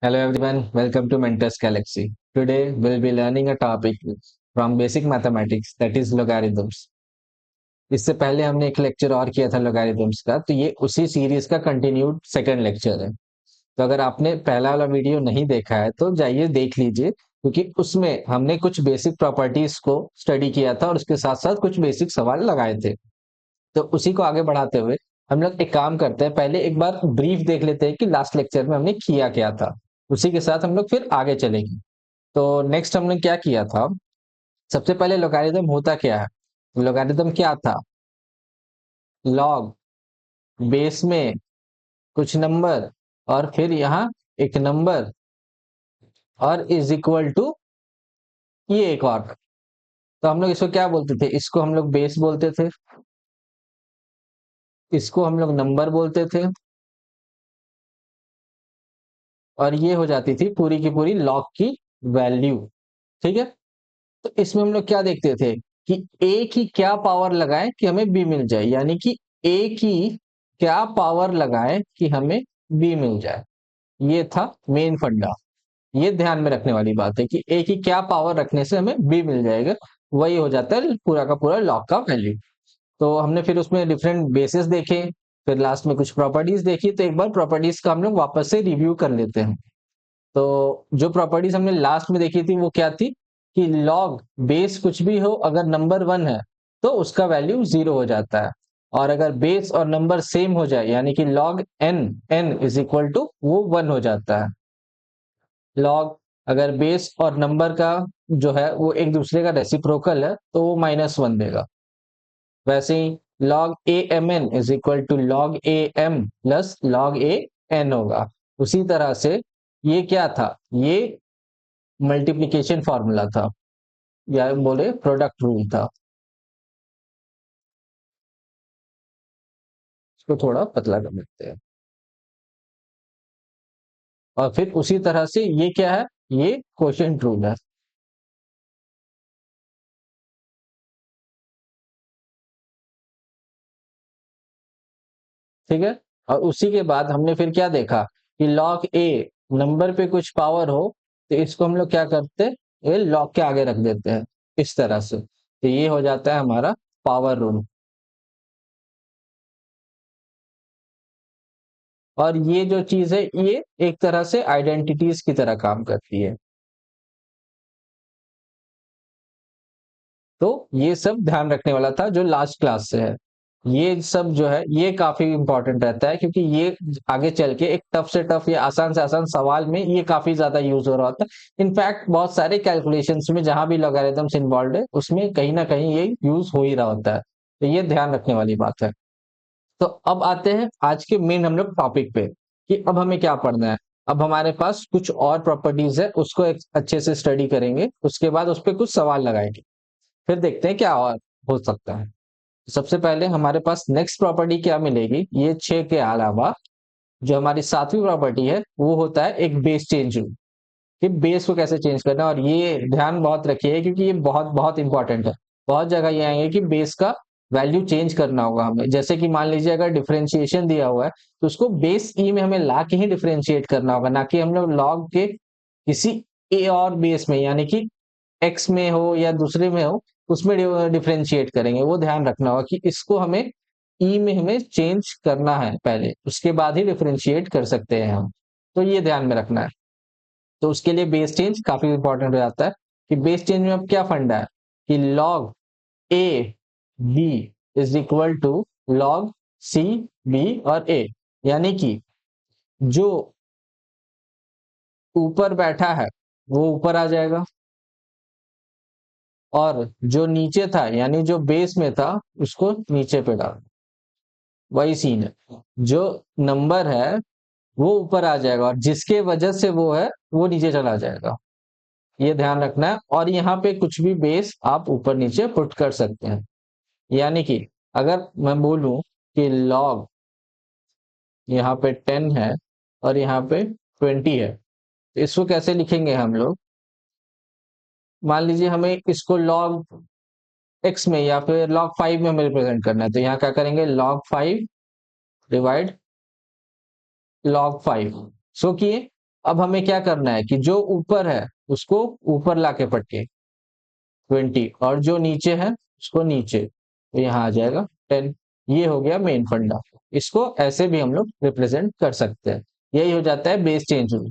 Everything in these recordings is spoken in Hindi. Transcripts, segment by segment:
Hello everyone, welcome to Mentors Galaxy. Today we'll be learning a topic from basic mathematics that is logarithms. इससे पहले हमने एक लेक्चर और किया था logarithms का, तो ये उसी सीरीज का कंटिन्यूड सेकंड लेक्चर है। तो अगर आपने पहला वाला वीडियो नहीं देखा है तो जाइए देख लीजिए, क्योंकि उसमें हमने कुछ बेसिक प्रॉपर्टीज को स्टडी किया था और उसके साथ साथ कुछ बेसिक सवाल लगाए थे। तो उसी को आगे बढ़ाते हुए हम लोग एक काम करते हैं, पहले एक बार ब्रीफ देख लेते हैं कि लास्ट लेक्चर में हमने किया क्या था। उसी के साथ हम लोग फिर आगे चलेंगे। तो नेक्स्ट हमने क्या किया था? सबसे पहले लोगारिथम होता क्या है? लोगारिथम क्या था? लॉग, बेस में कुछ नंबर और फिर यहाँ एक नंबर और इज इक्वल टू ये एक और। तो हम लोग इसको क्या बोलते थे? इसको हम लोग बेस बोलते थे, इसको हम लोग नंबर बोलते थे, और ये हो जाती थी पूरी की पूरी लॉग की वैल्यू। ठीक है। तो इसमें हम लोग क्या देखते थे कि ए की क्या पावर लगाएं कि हमें बी मिल जाए, यानी कि ए की क्या पावर लगाएं कि हमें बी मिल जाए। ये था मेन फंडा। ये ध्यान में रखने वाली बात है कि ए की क्या पावर रखने से हमें बी मिल जाएगा। वही हो जाता है पूरा का पूरा लॉग का वैल्यू। तो हमने फिर उसमें डिफरेंट बेसिस देखे, फिर लास्ट में कुछ प्रॉपर्टीज देखी। तो एक बार प्रॉपर्टीज का हम लोग वापस से रिव्यू कर लेते हैं। तो जो प्रॉपर्टीज हमने लास्ट में देखी थी वो क्या थी कि लॉग बेस कुछ भी हो, अगर नंबर वन है तो उसका वैल्यू जीरो हो जाता है। और अगर बेस और नंबर सेम हो जाए, यानी कि log N N is equal to वो वन हो जाता है। लॉग अगर बेस और नंबर का जो है वो एक दूसरे का रेसिप्रोकल है तो वो माइनस वन देगा। वैसे ही log A M N is equal to log A M plus log A N होगा। उसी तरह से ये क्या था? ये मल्टीप्लिकेशन फॉर्मूला था, या बोले प्रोडक्ट रूल था। इसको थोड़ा पतला कर देते हैं। और फिर उसी तरह से ये क्या है? ये क्वोशिएंट रूल है। ठीक है। और उसी के बाद हमने फिर क्या देखा कि लॉग ए नंबर पे कुछ पावर हो तो इसको हम लोग क्या करते हैं? ये लॉग के आगे रख देते हैं, इस तरह से। तो ये हो जाता है हमारा पावर रूल। और ये जो चीज है ये एक तरह से आइडेंटिटीज की तरह काम करती है। तो ये सब ध्यान रखने वाला था जो लास्ट क्लास से है। ये सब जो है ये काफी इंपॉर्टेंट रहता है, क्योंकि ये आगे चल के एक टफ से टफ या आसान से आसान सवाल में ये काफी ज्यादा यूज हो रहा होता है। इनफैक्ट बहुत सारे कैलकुलेशंस में जहां भी लॉगरिथम्स इन्वॉल्व है उसमें कहीं ना कहीं ये यूज हो ही रहा होता है। तो ये ध्यान रखने वाली बात है। तो अब आते हैं आज के मेन हम लोग टॉपिक पे कि अब हमें क्या पढ़ना है। अब हमारे पास कुछ और प्रॉपर्टीज है, उसको एक अच्छे से स्टडी करेंगे, उसके बाद उस पर कुछ सवाल लगाएंगे, फिर देखते हैं क्या और हो सकता है। सबसे पहले हमारे पास नेक्स्ट प्रॉपर्टी क्या मिलेगी, ये छह के अलावा जो हमारी सातवीं प्रॉपर्टी है वो होता है एक बेस चेंज रूल। कि बेस को कैसे चेंज करना है, और ये ध्यान बहुत रखिए क्योंकि ये बहुत बहुत इंपॉर्टेंट है। बहुत जगह ये आएंगे कि बेस का वैल्यू चेंज करना होगा हमें। जैसे कि मान लीजिए अगर डिफरेंशिएशन दिया हुआ है तो उसको बेस ई में हमें ला के ही डिफरेंशिएट करना होगा, ना कि हम लोग लॉग के किसी ए और बेस में, यानी कि एक्स में हो या दूसरे में हो उसमें डिफरेंशिएट करेंगे। वो ध्यान रखना होगा कि इसको हमें ई में हमें चेंज करना है पहले, उसके बाद ही डिफरेंशिएट कर सकते हैं हम। तो ये ध्यान में रखना है। तो उसके लिए बेस चेंज काफी इंपॉर्टेंट हो जाता है। कि बेस चेंज में अब क्या फंडा है कि log A B is equal to log C B और ए, यानी कि जो ऊपर बैठा है वो ऊपर आ जाएगा, और जो नीचे था यानी जो बेस में था उसको नीचे पे डाल। वही सीन है, जो नंबर है वो ऊपर आ जाएगा और जिसके वजह से वो है वो नीचे चला जाएगा। ये ध्यान रखना है। और यहाँ पे कुछ भी बेस आप ऊपर नीचे पुट कर सकते हैं। यानी कि अगर मैं बोलूं कि लॉग यहाँ पे 10 है और यहाँ पे 20 है, तो इसको कैसे लिखेंगे हम लोग? मान लीजिए हमें इसको लॉग एक्स में या फिर लॉग 5 में हमें रिप्रेजेंट करना है, तो यहाँ क्या करेंगे? लॉग 5 डिवाइड लॉग 5 सो किए। अब हमें क्या करना है कि जो ऊपर है उसको ऊपर लाके पटके 20, और जो नीचे है उसको नीचे, तो यहाँ आ जाएगा 10। ये हो गया मेन फंडा। इसको ऐसे भी हम लोग रिप्रेजेंट कर सकते हैं। यही हो जाता है बेस चेंज रूल,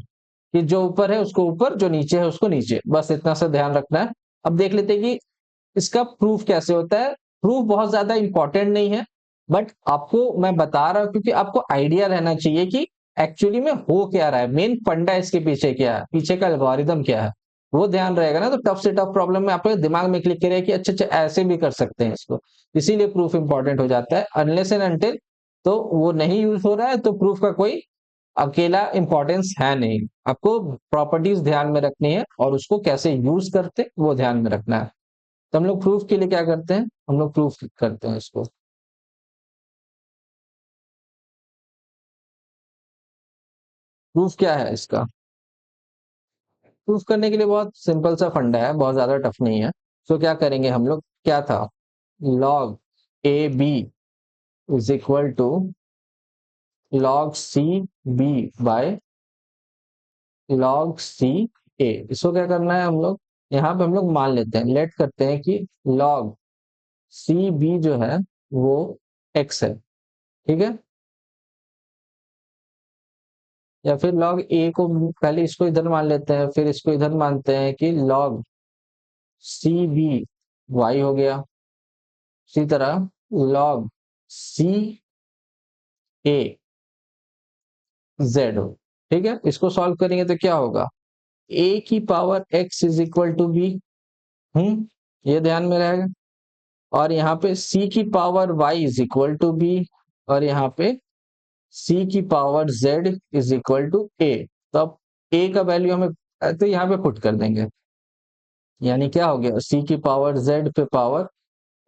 कि जो ऊपर है उसको ऊपर, जो नीचे है उसको नीचे, बस इतना सा ध्यान रखना है। अब देख लेते हैं कि इसका प्रूफ कैसे होता है। प्रूफ बहुत ज्यादा इंपॉर्टेंट नहीं है, बट आपको मैं बता रहा हूं क्योंकि आपको आइडिया रहना चाहिए कि एक्चुअली में हो क्या रहा है, मेन फंडा इसके पीछे क्या है, पीछे का एल्गोरिदम क्या है। वो ध्यान रहेगा ना, तो टफ से टफ प्रॉब्लम में आपके दिमाग में क्लिक करेगा कि अच्छा अच्छा ऐसे भी कर सकते हैं इसको। इसीलिए प्रूफ इंपॉर्टेंट हो जाता है। अनलेस एंड अनटिल तो वो नहीं यूज हो रहा है, तो प्रूफ का कोई अकेला इंपॉर्टेंस है नहीं। आपको प्रॉपर्टीज ध्यान में रखनी है और उसको कैसे यूज करते वो ध्यान में रखना है। तो हम लोग प्रूफ के लिए क्या करते हैं, हम लोग प्रूफ करते हैं इसको। प्रूफ क्या है इसका? प्रूफ करने के लिए बहुत सिंपल सा फंडा है, बहुत ज्यादा टफ नहीं है। तो क्या करेंगे हम लोग, क्या था, log A B is equal to log C B by log C A. इसको क्या करना है हम लोग, यहाँ पे हम लोग मान लेते हैं, लेट करते हैं कि लॉग सी बी जो है वो एक्स है, ठीक है। या फिर log a को पहले इसको इधर मान लेते हैं, फिर इसको इधर मानते हैं कि log सी बी वाई हो गया। इसी तरह log सी ए जेड हो। ठीक है, इसको सॉल्व करेंगे तो क्या होगा, a की power x is equal to B. ये ध्यान में रहेगा। और यहाँ पे c की power y is equal to B, और यहाँ पे c की power z is equal to a। तो अब a का वैल्यू हमें तो यहाँ पे पुट कर देंगे, यानी क्या हो गया, c की पावर z पे power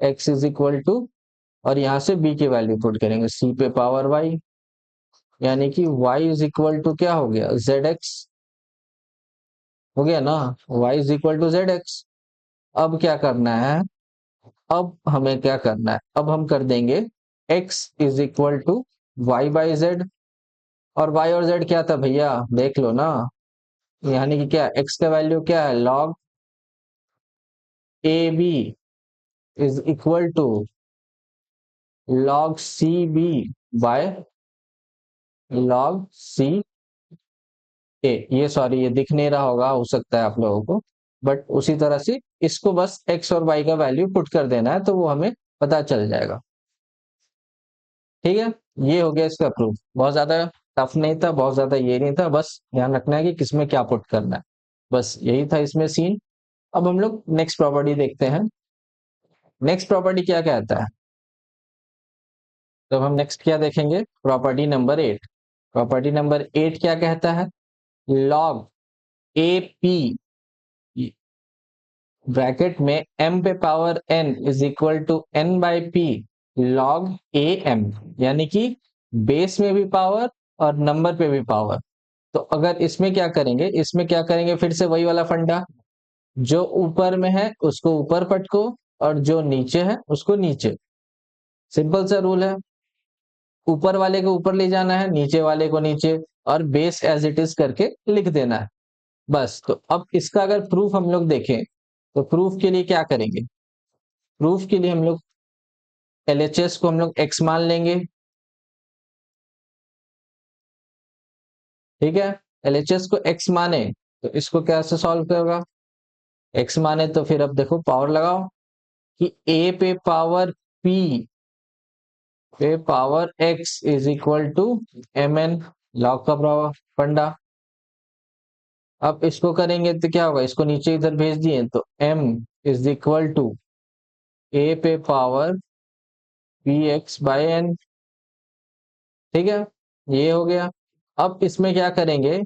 x is equal to, और यहां से b की वैल्यू पुट करेंगे c पे पावर y, यानी कि y इज इक्वल टू क्या हो गया, zx हो गया ना, y is equal to zx। अब क्या करना है, अब हमें क्या करना है, अब हम कर देंगे x is equal to Y by Z. और y और z क्या था भैया, देख लो ना, यानी कि क्या x का वैल्यू क्या है, log A B is equal to log C B by log C A. ये सॉरी, ये दिख नहीं रहा होगा, हो सकता है आप लोगों को, बट उसी तरह से इसको बस x और y का वैल्यू पुट कर देना है, तो वो हमें पता चल जाएगा। ठीक है, ये हो गया इसका प्रूफ। बहुत ज्यादा टफ नहीं था, बहुत ज्यादा ये नहीं था, बस ध्यान रखना है कि किसमें क्या पुट करना है, बस यही था इसमें सीन। अब हम लोग नेक्स्ट प्रॉपर्टी देखते हैं। नेक्स्ट प्रॉपर्टी क्या कहता है, तो हम नेक्स्ट क्या देखेंगे, प्रॉपर्टी नंबर 8। प्रॉपर्टी नंबर 8 क्या कहता है, लॉग ए पी ब्रैकेट में m पे power n is equal to n by P log A M, यानी कि बेस में भी पावर और नंबर पे भी पावर। तो अगर इसमें क्या करेंगे, इसमें क्या करेंगे, फिर से वही वाला फंडा, जो ऊपर में है उसको ऊपर पटको, और जो नीचे है उसको नीचे। सिंपल सा रूल है, ऊपर वाले को ऊपर ले जाना है, नीचे वाले को नीचे, और बेस एज इट इज करके लिख देना है, बस। तो अब इसका अगर प्रूफ हम लोग देखें, तो प्रूफ के लिए क्या करेंगे, प्रूफ के लिए हम लोग एलएचएस को हम लोग एक्स मान लेंगे, ठीक है। एलएचएस को एक्स माने तो इसको कैसे सॉल्व होगा, एक्स माने तो फिर अब देखो पावर लगाओ कि ए पे पावर पी पे power X is equal to M N, log का फंडा। अब इसको करेंगे तो क्या होगा, इसको नीचे इधर भेज दिए तो m is equal to A पे power P X by N, ठीक है। ये हो गया। अब इसमें क्या करेंगे,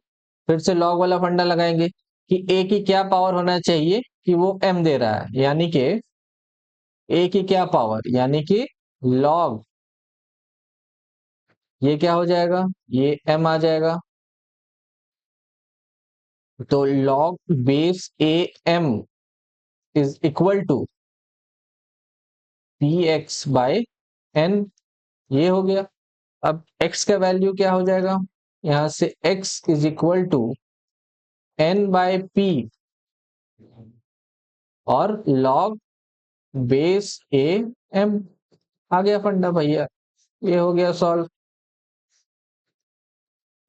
फिर से लॉग वाला फंडा लगाएंगे कि a की क्या पावर होना चाहिए, कि वो m दे रहा है, यानी कि a की क्या पावर, यानी कि log, ये क्या हो जाएगा, ये m आ जाएगा। तो log base a m is equal to P X by N, ये हो गया। अब x का वैल्यू क्या हो जाएगा, यहां से x is equal to n by p और log बेस a m। आ गया फंडा भैया, ये हो गया सॉल्व।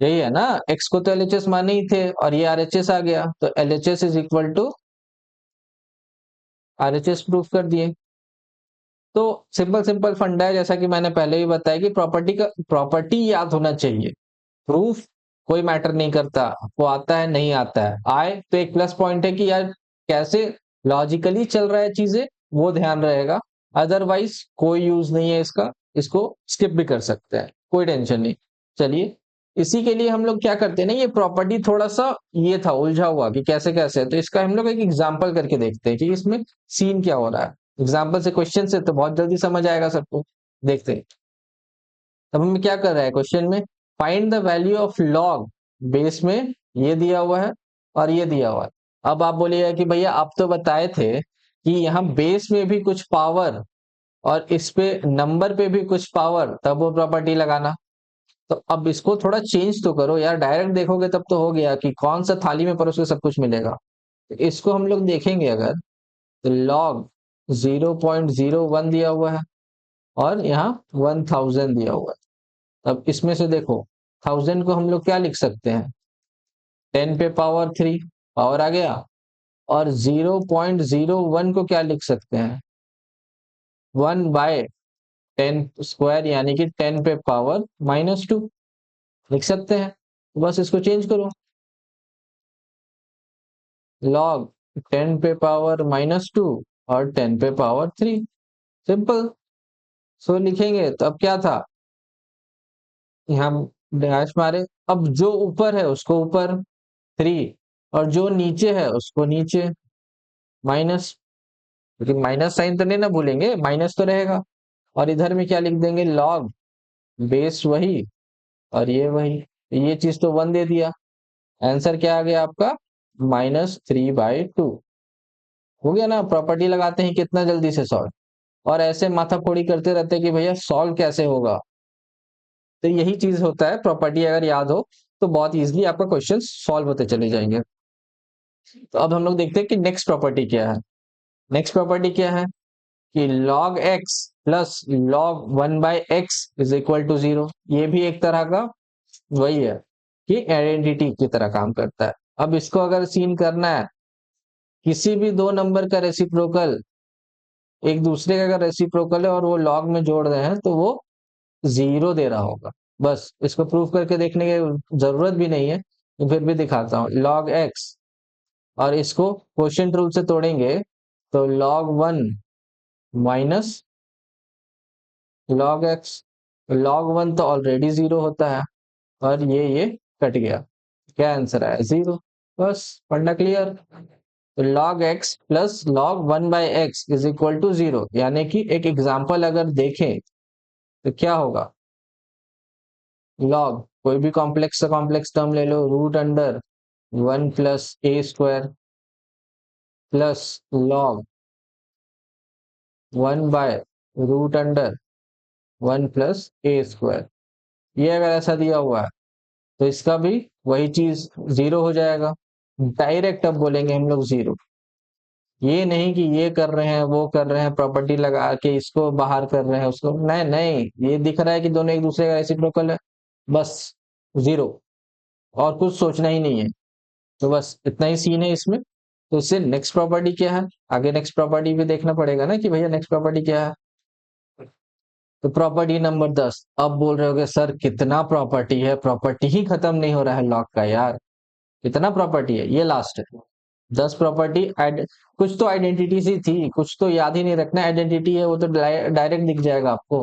यही है ना, x को तो LHS माने ही थे और ये RHS आ गया, तो LHS is equal to RHS proof कर दिए। तो सिंपल सिंपल फंडा है, जैसा कि मैंने पहले ही बताया कि प्रॉपर्टी याद होना चाहिए। प्रूफ कोई मैटर नहीं करता, वो आता है नहीं आता है, आए तो एक प्लस पॉइंट है कि यार कैसे लॉजिकली चल रहा है चीजें, वो ध्यान रहेगा। अदरवाइज कोई यूज नहीं है इसका, इसको स्किप भी कर सकते हैं, कोई टेंशन नहीं। चलिए, इसी के लिए हम लोग क्या करते हैं ना, ये प्रॉपर्टी थोड़ा सा ये था उलझा हुआ कि कैसे कैसे, तो इसका हम लोग एक एग्जाम्पल करके देखते हैं कि इसमें सीन क्या हो रहा है। एग्जाम्पल से, क्वेश्चन से तो बहुत जल्दी समझ आएगा सबको। देखते हैं। तब हमें क्या कर रहा है क्वेश्चन में, find the value of log. Base में ये दिया हुआ है और ये दिया हुआ है। अब आप बोलिएगा कि भैया आप तो बताए थे कि यहाँ बेस में भी कुछ पावर और इस पे नंबर पे भी कुछ पावर, तब वो प्रॉपर्टी लगाना। तो अब इसको थोड़ा चेंज तो करो यार, डायरेक्ट देखोगे तब तो हो गया कि कौन सा थाली में परोस के सब कुछ मिलेगा। तो इसको हम लोग देखेंगे अगर, तो लॉग 0.01 दिया हुआ है और यहाँ 1000 दिया हुआ है। अब इसमें से देखो, 1000 को हम लोग क्या लिख सकते हैं, 10 पे पावर 3, पावर आ गया। और 0.01 को क्या लिख सकते हैं, 1/10 स्क्वायर, यानी कि 10 पे पावर -2 लिख सकते हैं। बस इसको चेंज करो, लॉग 10 पे पावर -2 और 10 पे पावर 3, सिंपल। सो लिखेंगे तो अब क्या था, यहाँ डैश मारे, अब जो ऊपर है उसको ऊपर 3 और जो नीचे है उसको नीचे माइनस, क्योंकि माइनस साइन तो नहीं ना भूलेंगे, माइनस तो रहेगा। और इधर में क्या लिख देंगे, लॉग बेस वही और ये वही, ये चीज तो 1 दे दिया। आंसर क्या आ गया आपका, -3/2। हो गया ना, प्रॉपर्टी लगाते हैं कितना जल्दी से सॉल्व। और ऐसे माथाफोड़ी करते रहते हैं कि भैया सॉल्व कैसे होगा। तो यही चीज होता है, प्रॉपर्टी अगर याद हो तो बहुत इजीली आपका क्वेश्चन सॉल्व होते चले जाएंगे। तो अब हम लोग देखते हैं कि नेक्स्ट प्रॉपर्टी क्या है। नेक्स्ट प्रॉपर्टी क्या है कि log x plus log 1/x is equal to 0। ये भी एक तरह का वही है कि आइडेंटिटी की तरह काम करता है। अब इसको अगर सीन करना है, किसी भी दो नंबर का रेसिप्रोकल एक दूसरे का अगर रेसिप्रोकल है और वो लॉग में जोड़ रहे हैं तो वो 0 दे रहा होगा। बस इसको प्रूव करके देखने की जरूरत भी नहीं है, तो फिर भी दिखाता हूँ। log x और इसको क्वोशिएंट रूल से तोड़ेंगे तो log 1 minus log x। log 1 तो ऑलरेडी 0 होता है और ये कट गया, क्या आंसर आया, 0। बस फंडा क्लियर। तो log x plus log 1/x is equal to 0, यानी कि एक एग्जाम्पल अगर देखें तो क्या होगा, log कोई भी कॉम्प्लेक्स टर्म ले लो, root under 1 plus A square plus log 1 by root under 1 plus A square. ये अगर ऐसा दिया हुआ है तो इसका भी वही चीज 0 हो जाएगा। डायरेक्ट अब बोलेंगे हम लोग 0, ये नहीं कि ये कर रहे हैं वो कर रहे हैं, प्रॉपर्टी लगा के इसको बाहर कर रहे हैं उसको, नहीं नहीं, ये दिख रहा है कि दोनों एक दूसरे का रेसिप्रोकल है, बस 0, और कुछ सोचना ही नहीं है। तो बस इतना ही सीन है इसमें। तो इससे नेक्स्ट प्रॉपर्टी क्या है, आगे नेक्स्ट प्रॉपर्टी भी देखना पड़ेगा ना कि भैया नेक्स्ट प्रॉपर्टी क्या है। तो प्रॉपर्टी नंबर 10। अब बोल रहे होगे सर कितना प्रॉपर्टी है, प्रॉपर्टी ही खत्म नहीं हो रहा है लॉग का यार, कितना प्रॉपर्टी है, ये लास्ट है। 10 प्रॉपर्टी। कुछ तो आइडेंटिटी सी थी, कुछ तो याद ही नहीं रखना, आइडेंटिटी है वो तो डायरेक्ट दिख जाएगा आपको।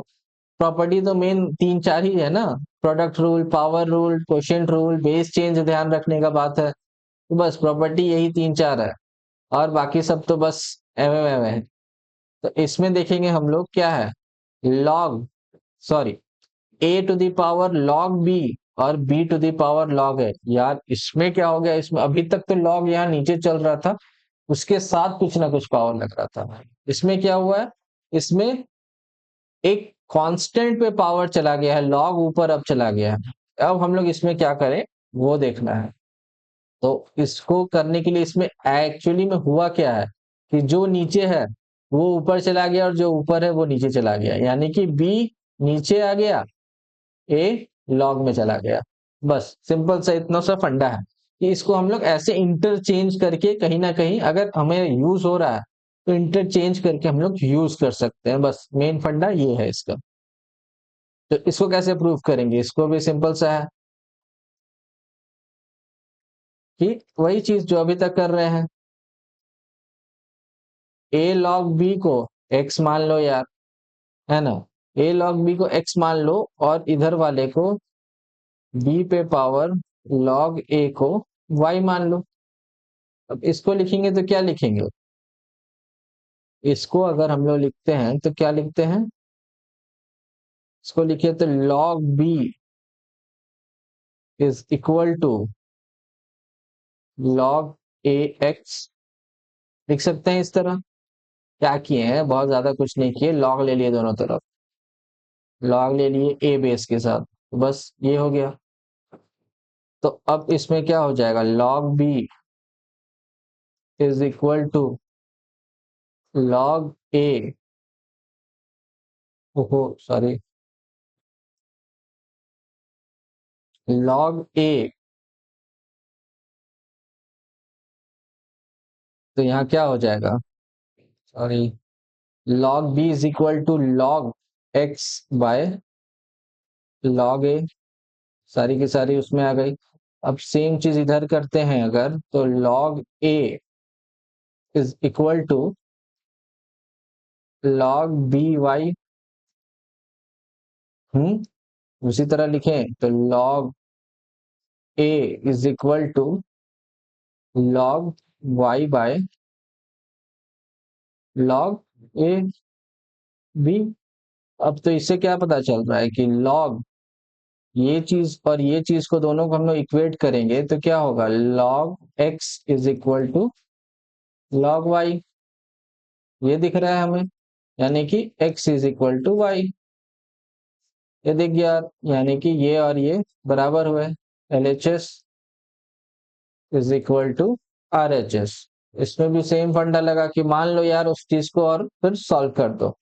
प्रॉपर्टी तो मेन 3-4 ही है ना, product rule, power rule, quotient rule, base change ध्यान रखने का बात है। तो बस प्रॉपर्टी यही 3-4 है, और बाकी सब तो बस एम है। तो इसमें देखेंगे हम लोग क्या है, log, sorry, A to the power log B और B to the power log है। यार इसमें क्या हो गया, इसमें अभी तक तो लॉग यहाँ नीचे चल रहा था, उसके साथ कुछ ना कुछ पावर लग रहा था। इसमें क्या हुआ है, इसमें एक कांस्टेंट पे पावर चला गया है, लॉग ऊपर अब चला गया है। अब हम लोग इसमें क्या करें वो देखना है। तो इसको करने के लिए इसमें एक्चुअली में हुआ क्या है कि जो नीचे है वो ऊपर चला गया और जो ऊपर है वो नीचे चला गया, यानी कि बी नीचे आ गया, ए लॉग में चला गया। बस सिंपल सा इतना सा फंडा है कि इसको हम लोग ऐसे इंटरचेंज करके कहीं ना कहीं अगर हमें यूज हो रहा है तो इंटरचेंज करके हम लोग यूज कर सकते हैं। बस मेन फंडा ये है इसका। तो इसको कैसे प्रूव करेंगे, इसको भी सिंपल सा है कि वही चीज जो अभी तक कर रहे हैं, ए लॉग बी को एक्स मान लो यार, है ना। ए लॉग बी को एक्स मान लो और इधर वाले को बी पे पावर लॉग ए को वाई मान लो। अब इसको लिखेंगे तो क्या लिखेंगे, इसको अगर हम लोग लिखते हैं तो क्या लिखते हैं, इसको लिखिए तो log b is equal to log ax, लिख सकते हैं इस तरह। क्या किए हैं, बहुत ज्यादा कुछ नहीं किए, log ले लिए दोनों तरफ, log ले लिए a बेस के साथ, बस ये हो गया। तो अब इसमें क्या हो जाएगा, log b is equal to log a, ओहो सॉरी, log a, तो यहाँ क्या हो जाएगा, sorry, log b is equal to log x by log a, सारी की सारी उसमें आ गई। अब सेम चीज इधर करते हैं अगर, तो log a is equal to log by, उसी तरह लिखें तो log a is equal to log y by log a b। अब तो इससे क्या पता चल रहा है कि log ये चीज और ये चीज को दोनों को हम लोग इक्वेट करेंगे तो क्या होगा, log x is equal to log y, ये दिख रहा है हमें, यानी कि x is equal to y। ये देख गया, यानी कि ये और ये बराबर हुए, LHS is equal to RHS। इसमें भी सेम फंडा लगा कि मान लो यार उस चीज को और फिर सॉल्व कर दो।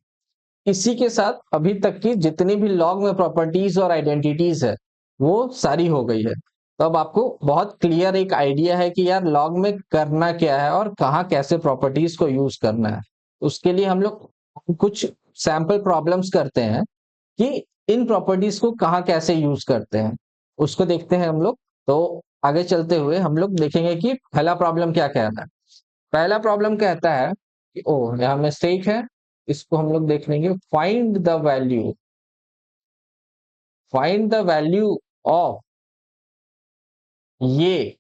इसी के साथ अभी तक की जितनी भी लॉग में प्रॉपर्टीज और आइडेंटिटीज है वो सारी हो गई है। तो अब आपको बहुत क्लियर एक आइडिया है कि यार लॉग में करना क्या है और कहाँ कैसे प्रॉपर्टीज को यूज करना है। उसके लिए हम लोग कुछ सैंपल प्रॉब्लम्स करते हैं कि इन प्रॉपर्टीज को कहाँ कैसे यूज करते हैं, उसको देखते हैं हम लोग। तो आगे चलते हुए हम लोग देखेंगे कि पहला प्रॉब्लम क्या कहता है। पहला प्रॉब्लम कहता है कि ओ यहाँ मिस्टेक है, इसको हम लोग देख लेंगे, फाइंड द वैल्यू ऑफ ये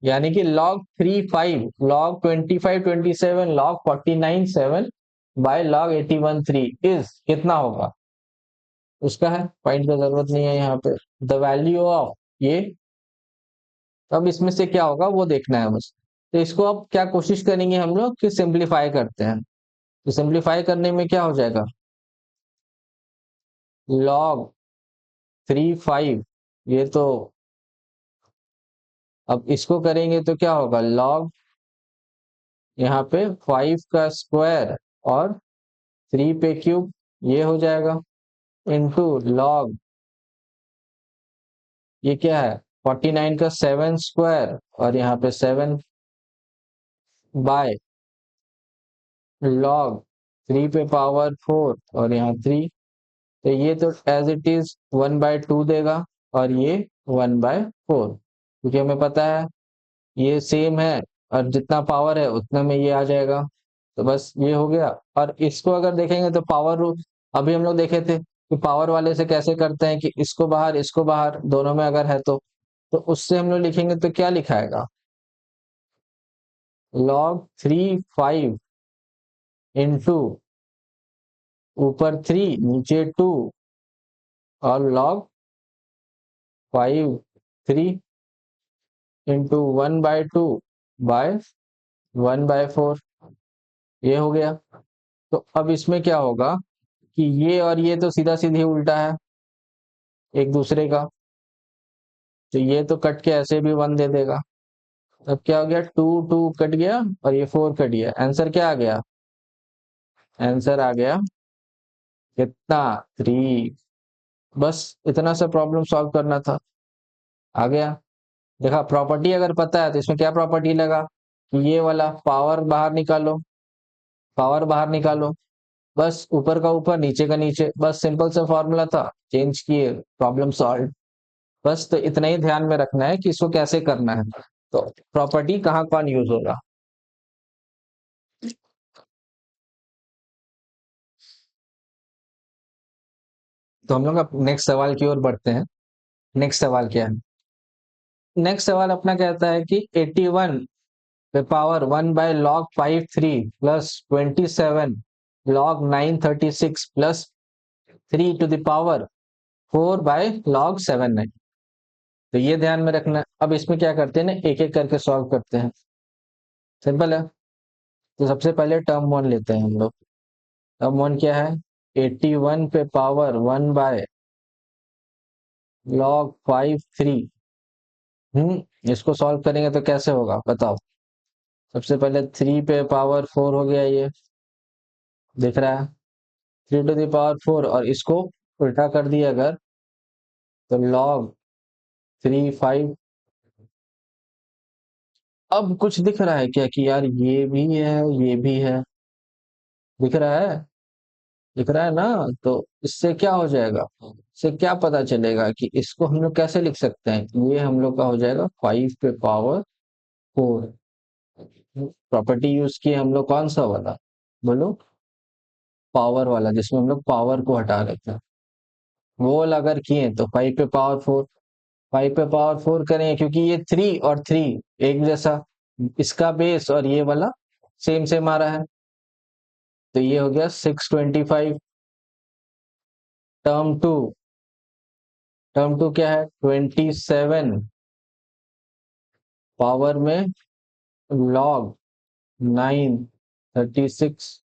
यानी कि log 35, log 25 27, log 49 7 bye log 81 3 is कितना होगा, उसका है फाइंड का जरूरत नहीं है यहाँ पे, द वैल्यू ऑफ ये। अब इसमें से क्या होगा वो देखना है बस। तो इसको अब क्या कोशिश करेंगे हम लोग कि सिंप्लीफाई करते हैं। तो सिंप्लीफाई करने में क्या हो जाएगा, log 35, ये तो अब इसको करेंगे तो क्या होगा, log यहाँ पे 5 का स्क्वायर और 3 पे क्यूब, ये हो जाएगा, इनटू log ये क्या है 49 का 7 स्क्वायर और यहाँ पे 7 बाय log 3 पे पावर 4 और यहाँ 3। तो ये तो एज इट इज 1/2 देगा और ये 1/4, क्योंकि हमें पता है ये सेम है और जितना पावर है उतना में ये आ जाएगा। तो बस ये हो गया। और इसको अगर देखेंगे तो पावर रूल अभी हम लोग देखे थे कि पावर वाले से कैसे करते हैं कि इसको बाहर दोनों में अगर है तो उससे हम लोग लिखेंगे तो क्या लिखाएगा, log 3 5 इंटू ऊपर 3 नीचे 2 और log 5 3 इंटू 1/2 बाय 1/4, ये हो गया। तो अब इसमें क्या होगा कि ये और ये तो सीधा सीधी उल्टा है एक दूसरे का, तो ये तो कट के ऐसे भी 1 दे देगा, अब क्या हो गया, 2 2 कट गया और ये 4 कट गया, आंसर क्या आ गया, आंसर आ गया कितना, 3। बस इतना सा प्रॉब्लम सॉल्व करना था, आ गया। देखा, प्रॉपर्टी अगर पता है तो इसमें क्या प्रॉपर्टी लगा कि ये वाला पावर बाहर निकालो, पावर बाहर निकालो, बस ऊपर का ऊपर नीचे का नीचे, बस सिंपल सा फॉर्मूला था, चेंज किए, प्रॉब्लम सॉल्व। बस तो इतना ही ध्यान में रखना है कि इसको कैसे करना है, तो प्रॉपर्टी कहाँ कौन यूज होगा। तो हम लोग अब नेक्स्ट सवाल की ओर बढ़ते हैं। नेक्स्ट सवाल क्या है, नेक्स्ट सवाल अपना कहता है कि 81 पे power 1/log 5 3 plus 27 log 9 36 plus 3 to the power 4/log 7 9। तो ये ध्यान में रखना है। अब इसमें क्या करते हैं ना, एक एक करके सॉल्व करते हैं, सिंपल है। तो सबसे पहले टर्म वन लेते हैं हम लोग। टर्म वन क्या है, 81 पे पावर 1/log 5 3। इसको सॉल्व करेंगे तो कैसे होगा बताओ। सबसे पहले 3 पे पावर 4 हो गया, ये दिख रहा है, 3 to the power 4, और इसको उल्टा कर दिया अगर तो log 3 5। अब कुछ दिख रहा है क्या कि यार ये भी है ये भी है, दिख रहा है, दिख रहा है ना। तो इससे क्या हो जाएगा, इससे क्या पता चलेगा कि इसको हम लोग कैसे लिख सकते हैं, ये हम लोग का हो जाएगा 5 पे पावर 4। प्रॉपर्टी यूज किए हम लोग कौन सा वाला, बोलो, पावर वाला, जिसमें हम लोग पावर को हटा लेते हैं, वो वाला अगर किए तो 5 पे पावर 4। 5 पे पावर 4 करें क्योंकि ये 3 और 3 एक जैसा, इसका बेस और ये वाला सेम सेम आ रहा है, तो ये हो गया 625। टर्म टू, टर्म टू क्या है, 27 पावर में log 9 36।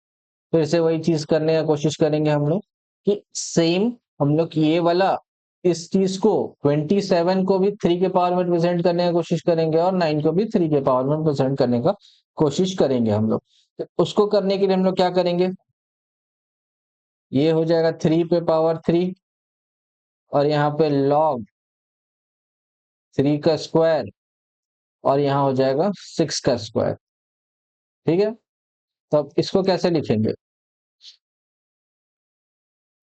फिर से वही चीज करने का कोशिश करेंगे हम लोग कि सेम हम लोग ये वाला इस चीज को 27 को भी 3 के पावर में रिप्रेजेंट करने का कोशिश करेंगे और 9 को भी 3 के पावर में रिप्रेजेंट करने का कोशिश करेंगे हम लोग। तो उसको करने के लिए हम लोग क्या करेंगे, ये हो जाएगा 3 पे पावर 3 और यहाँ पे log 3 का स्क्वायर और यहाँ हो जाएगा 6 का स्क्वायर। ठीक है, तो अब इसको कैसे लिखेंगे,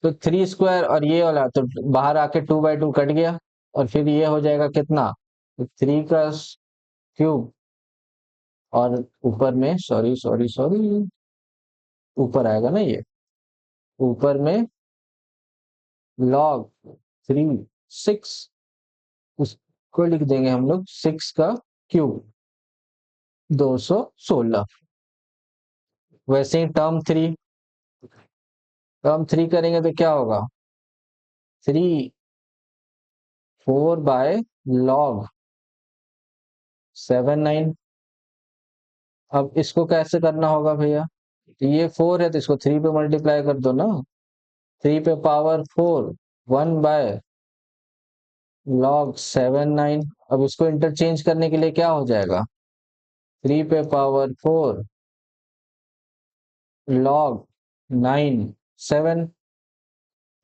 तो 3 स्क्वायर और ये वाला तो बाहर आके 2/2 कट गया, और फिर ये हो जाएगा कितना, तो 3 का क्यूब, और ऊपर में सॉरी सॉरी सॉरी, ऊपर आएगा ना ये, ऊपर में log 3 6, उसको लिख देंगे हम लोग 6 का क्यूब, 216। वैसे ही टर्म थ्री करेंगे तो क्या होगा, 3 4/log 7 9। अब इसको कैसे करना होगा भैया, तो ये 4 है तो इसको 3 पे मल्टीप्लाई कर दो ना, 3 पे पावर 4 1/log 7 9। अब इसको इंटरचेंज करने के लिए क्या हो जाएगा, 3 पे पावर 4 log 9 7,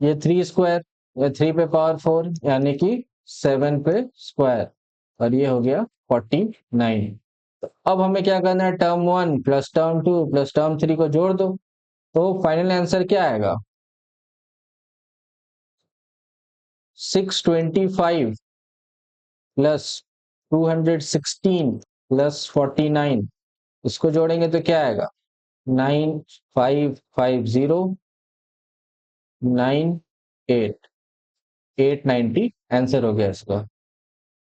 ये 3 स्क्वायर, ये 3 पे पावर 4 यानी कि 7 पे स्क्वायर, और ये हो गया 49। तो अब हमें क्या करना है, term 1 plus term 2 plus term 3 को जोड़ दो, तो फाइनल आंसर क्या आएगा, 625 प्लस 216 प्लस 49। इसको जोड़ेंगे तो क्या आएगा, 9550 98 आंसर हो गया इसका।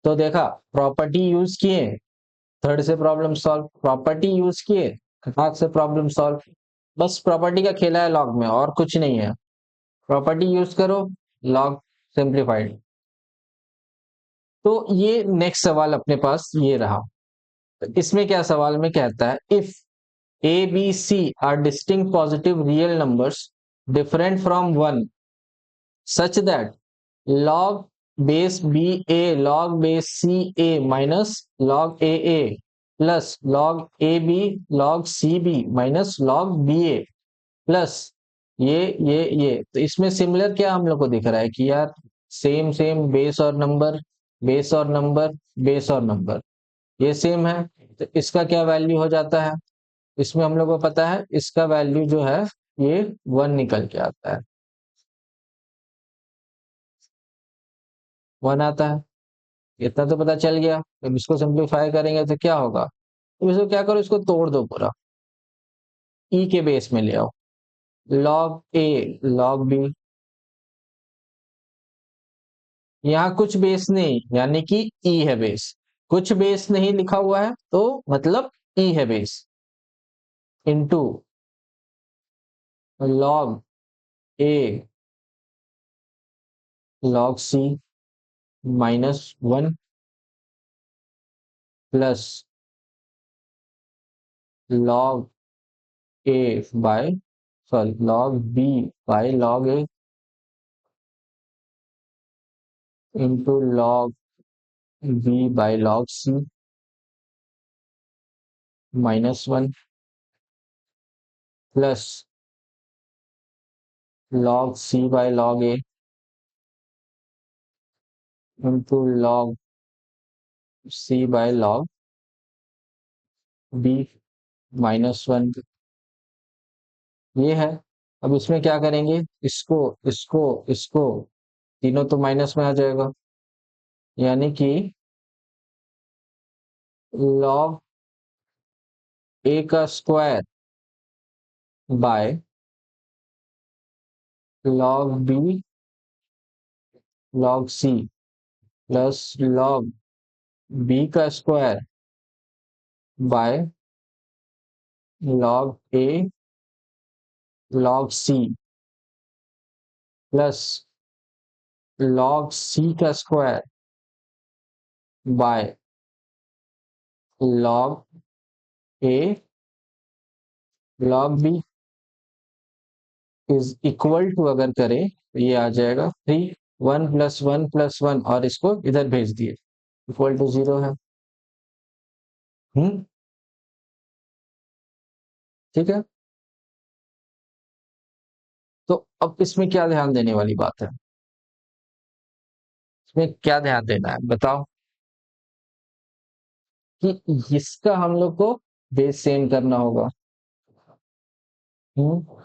तो देखा, प्रॉपर्टी यूज किए, थर्ड से प्रॉब्लम सॉल्व, प्रॉपर्टी यूज किए, हाथ से प्रॉब्लम सॉल्व। बस प्रॉपर्टी का खेला है लॉग में, और कुछ नहीं है, प्रॉपर्टी यूज करो, लॉग सिंप्लीफाइड। तो ये नेक्स्ट सवाल अपने पास ये रहा। तो इसमें क्या सवाल में कहता है, if A B C are distinct positive real numbers different from 1 such that log base B A log base C A minus log A plus log A B log C B minus log B A plus ये तो इसमें सिमिलर क्या हम लोग को दिख रहा है कि यार सेम सेम बेस और नंबर, बेस और नंबर, बेस और नंबर, ये सेम है। तो इसका क्या वैल्यू हो जाता है? इसमें हम लोग को पता है इसका वैल्यू जो है ये 1 निकल के आता है, 1 आता है। इतना तो पता चल गया। अब इसको सिंप्लीफाई करेंगे तो क्या होगा? तो इसको क्या करो, इसको तोड़ दो पूरा, ई के बेस में ले आओ, लॉग ए लॉग बी। यहाँ कुछ बेस नहीं यानी कि ई है बेस, कुछ बेस नहीं लिखा हुआ है तो मतलब ई है base, into log A log C -1 plus log A by sorry log B by log A into log B by log C -1 plus log C by log A into log C by log B -1, ये है। अब इसमें क्या करेंगे, इसको इसको इसको तीनों तो माइनस में आ जाएगा, यानी कि लॉग ए का square by log B log C plus log B का square by log A log C plus log C का square by log A log B is equal to, अगर करें तो ये आ जाएगा 3, 1 + 1 + 1 और इसको इधर भेज दिए, इक्वल टू 0 है। हम्म, ठीक है। तो अब इसमें क्या ध्यान देने वाली बात है, इसमें क्या ध्यान देना है बताओ, कि इसका हम लोग को बेस सेम करना होगा। हम्म,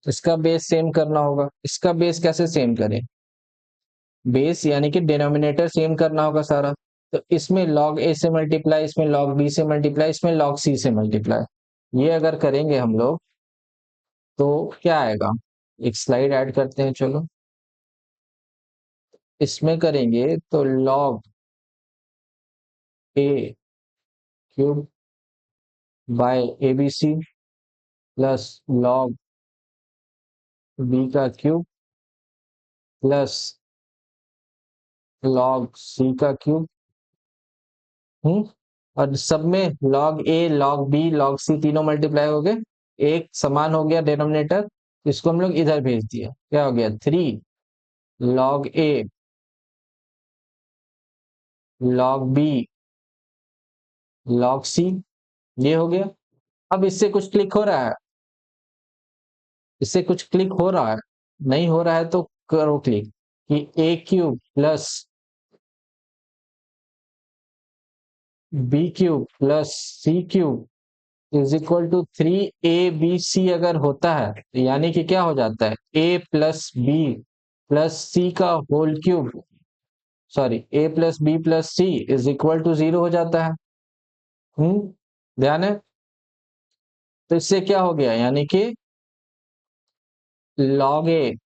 इसका बेस सेम करना होगा। इसका बेस कैसे सेम करें? बेस यानी कि डिनोमिनेटर सेम करना होगा सारा। तो इसमें log a से मल्टीप्लाई, इसमें log b से मल्टीप्लाई, इसमें log c से मल्टीप्लाई, ये अगर करेंगे हम लोग तो क्या आएगा? एक स्लाइड ऐड करते हैं चलो। इसमें करेंगे तो log a cube by abc plus log b का क्यूब प्लस log c का क्यूब। हम्म, और सब में log a log b log c तीनों मल्टीप्लाई हो गए, एक समान हो गया डिनोमिनेटर, इसको हम लोग इधर भेज दिए, क्या हो गया 3 log a log b log c, ये हो गया। अब इससे कुछ क्लिक हो रहा है? इससे कुछ क्लिक हो रहा है? नहीं हो रहा है तो करो क्लिक, कि a cube plus b cube plus c cube is equal to 3abc अगर होता है तो यानी कि क्या हो जाता है, a plus B plus C का whole cube, sorry a plus B plus C is equal to 0 हो जाता है। ध्यान है? तो इससे क्या हो गया, यानी कि log a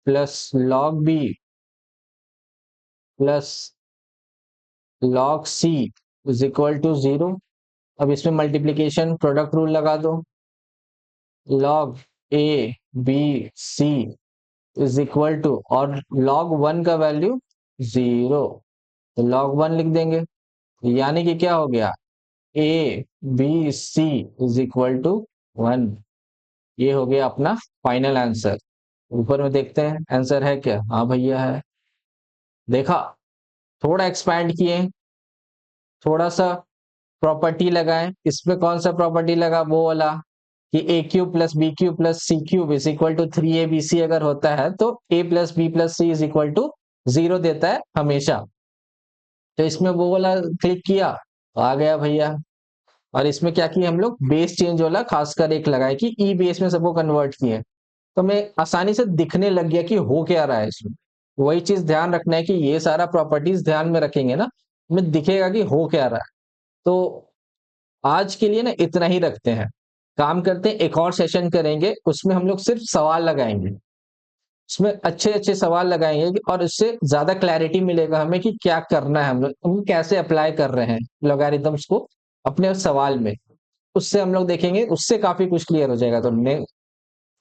plus log b plus log c is equal to 0। अब इसमें मल्टीप्लीकेशन प्रोडक्ट रूल लगा दो, log a b c is equal to, और log 1 का वैल्यू 0, तो log 1 लिख देंगे, यानी कि क्या हो गया, a b c is equal to 1। ये हो गया अपना फाइनल आंसर। ऊपर में देखते हैं आंसर है क्या, हाँ भैया है। देखा, थोड़ा एक्सपैंड किए, थोड़ा सा प्रॉपर्टी लगाएं। इसमें कौन सा प्रॉपर्टी लगा, वो वाला कि A cube plus B cube plus C cube is equal to 3abc अगर होता है तो a plus B plus C is equal to 0 देता है हमेशा। तो इसमें वो वाला क्लिक किया तो आ गया भैया। और इसमें क्या किया हम लोग, बेस चेंज वाला खासकर एक लगाए कि ई बेस में सबको कन्वर्ट किए, तो हमें आसानी से दिखने लग गया कि हो क्या रहा है इसमें। वही चीज ध्यान रखना है कि ये सारा प्रॉपर्टीज ध्यान में रखेंगे ना, हमें दिखेगा कि हो क्या रहा है। तो आज के लिए ना इतना ही रखते हैं, काम करते हैं, एक और सेशन करेंगे उसमें हम लोग सिर्फ सवाल लगाएंगे, उसमें अच्छे अच्छे सवाल लगाएंगे और उससे ज्यादा क्लैरिटी मिलेगा हमें कि क्या करना है, हम कैसे अप्लाई कर रहे हैं लॉगरिथम्स को अपने सवाल में। उससे हम लोग देखेंगे, उससे काफी कुछ क्लियर हो जाएगा।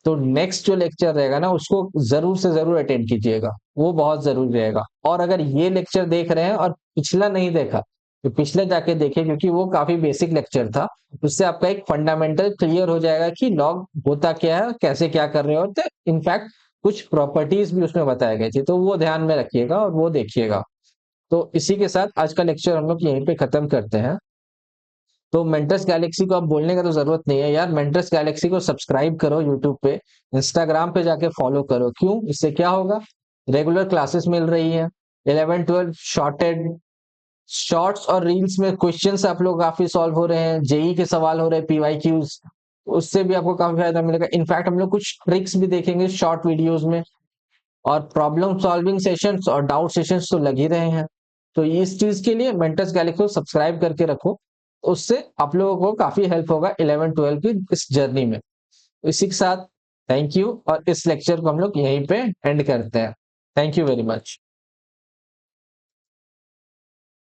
तो नेक्स्ट जो लेक्चर रहेगा ना उसको जरूर से जरूर अटेंड कीजिएगा, वो बहुत जरूरी रहेगा। और अगर ये लेक्चर देख रहे हैं और पिछला नहीं देखा तो पिछले जाके देखें, क्योंकि वो काफी बेसिक लेक्चर था। उससे आपका एक फंडामेंटल क्लियर हो जाएगा कि लॉग होता क्या है, कैसे क्या कर रहे होते, इनफैक्ट कुछ प्रॉपर्टीज भी उसमें बताई गई थी, तो वो ध्यान में रखिएगा और वो देखिएगा। तो इसी के साथ आज का लेक्चर हम लोग यहीं पे खत्म करते हैं। तो मेंटस गैलेक्सी को अब बोलने का तो जरूरत नहीं है यार, मेंटस गैलेक्सी को सब्सक्राइब करो यूट्यूब पे, इंस्टाग्राम पे जाके फॉलो करो। क्यों, इससे क्या होगा, रेगुलर क्लासेस मिल रही है, 11 12 शॉर्टेड शॉर्ट्स और रील्स में क्वेश्चंस आप लोग काफी सॉल्व हो रहे हैं, जेई के सवाल हो रहे हैं, पीवाईक्यूज, उससे भी आपको काफी फायदा मिलेगा। इनफैक्ट हम लोग कुछ ट्रिक्स भी देखेंगे शॉर्ट वीडियोस में, और प्रॉब्लम सॉल्विंग सेशंस और डाउट सेशंस तो लग ही रहे हैं। तो इस चीज के लिए मेंटस गैलेक्सी को सब्सक्राइब करके रखो, उससे आप लोगों को काफी हेल्प होगा 11 12 की इस जर्नी में। इसी के साथ थैंक यू, और इस लेक्चर को हम लोग यहीं पे एंड करते हैं। Thank you very much.